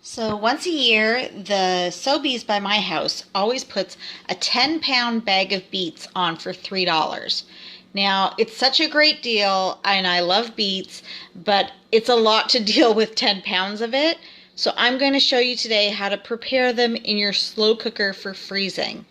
So once a year, the Sobeys by my house always puts a 10-pound bag of beets on for $3. Now, it's such a great deal, and I love beets, but it's a lot to deal with 10 pounds of it. So I'm going to show you today how to prepare them in your slow cooker for freezing.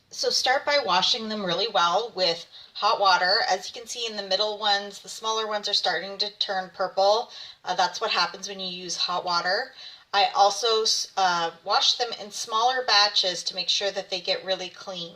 So start by washing them really well with hot water. As you can see in the middle ones, the smaller ones are starting to turn purple. That's what happens when you use hot water. I also wash them in smaller batches to make sure that they get really clean.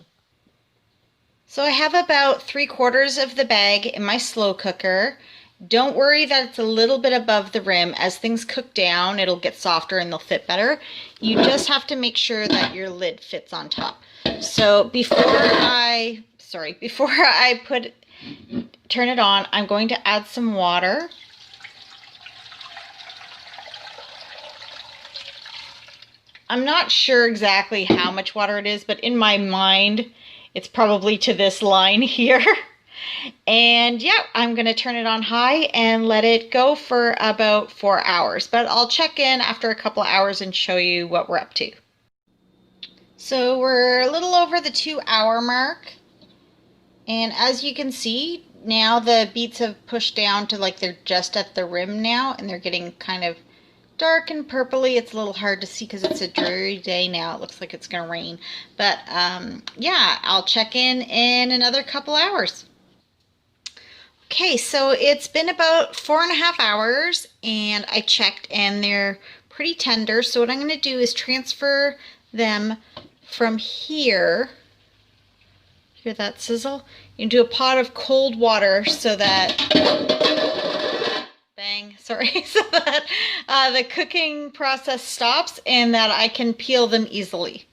So I have about 3/4 of the bag in my slow cooker. Don't worry that it's a little bit above the rim. As things cook down, it'll get softer and they'll fit better. You just have to make sure that your lid fits on top. So before I turn it on, I'm going to add some water. I'm not sure exactly how much water it is, but in my mind, it's probably to this line here. And yeah, I'm going to turn it on high and let it go for about 4 hours. But I'll check in after a couple of hours and show you what we're up to. So we're a little over the 2-hour mark. And as you can see, now the beets have pushed down to like they're just at the rim now, and they're getting kind of dark and purpley. It's a little hard to see because it's a dreary day now. It looks like it's going to rain. But yeah, I'll check in another couple hours. Okay, so it's been about 4.5 hours and I checked and they're pretty tender. So what I'm going to do is transfer them from here, hear that sizzle, into a pot of cold water so that, so that the cooking process stops and that I can peel them easily.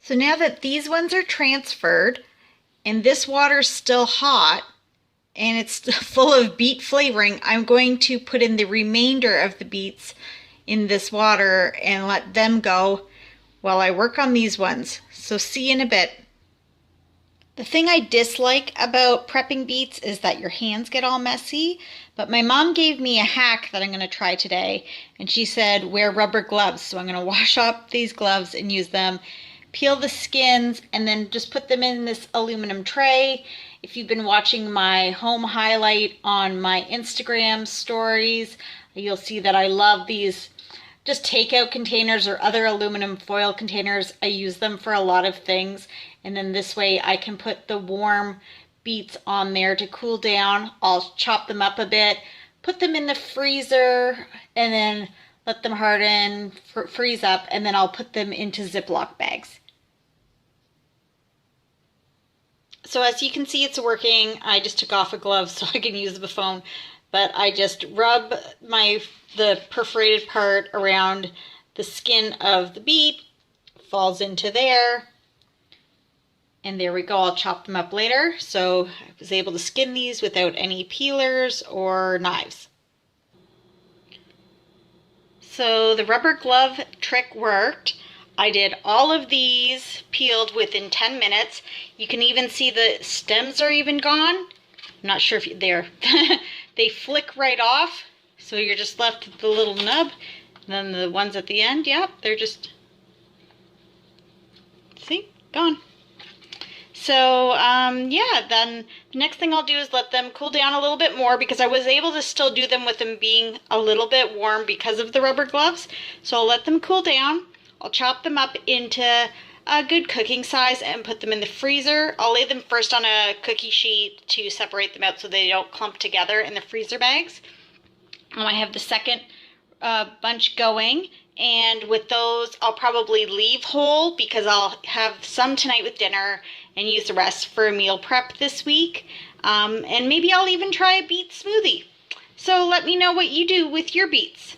So now that these ones are transferred and this water's still hot, and it's full of beet flavoring, I'm going to put in the remainder of the beets in this water and let them go while I work on these ones. So see you in a bit. The thing I dislike about prepping beets is that your hands get all messy, but my mom gave me a hack that I'm going to try today, and she said wear rubber gloves. So I'm going to wash up these gloves and use them, peel the skins, and then just put them in this aluminum tray. If you've been watching my home highlight on my Instagram stories, you'll see that I love these just takeout containers or other aluminum foil containers. I use them for a lot of things, and then this way I can put the warm beets on there to cool down. I'll chop them up a bit, put them in the freezer, and then let them harden, freeze up, and then I'll put them into Ziploc bags. So as you can see, it's working. I just took off a glove so I can use the phone, but I just rub the perforated part around the skin of the beet, falls into there, and there we go. I'll chop them up later. So I was able to skin these without any peelers or knives. So the rubber glove trick worked. I did all of these peeled within 10 minutes. You can even see the stems are even gone. I'm not sure if they're, they flick right off. So you're just left with the little nub. And then the ones at the end, yep, they're just, see, gone. So yeah, then the next thing I'll do is let them cool down a little bit more because I was able to still do them with them being a little bit warm because of the rubber gloves. So I'll let them cool down. I'll chop them up into a good cooking size and put them in the freezer. I'll lay them first on a cookie sheet to separate them out so they don't clump together in the freezer bags. I have the second bunch going, and with those I'll probably leave whole because I'll have some tonight with dinner and use the rest for a meal prep this week. And maybe I'll even try a beet smoothie. So let me know what you do with your beets.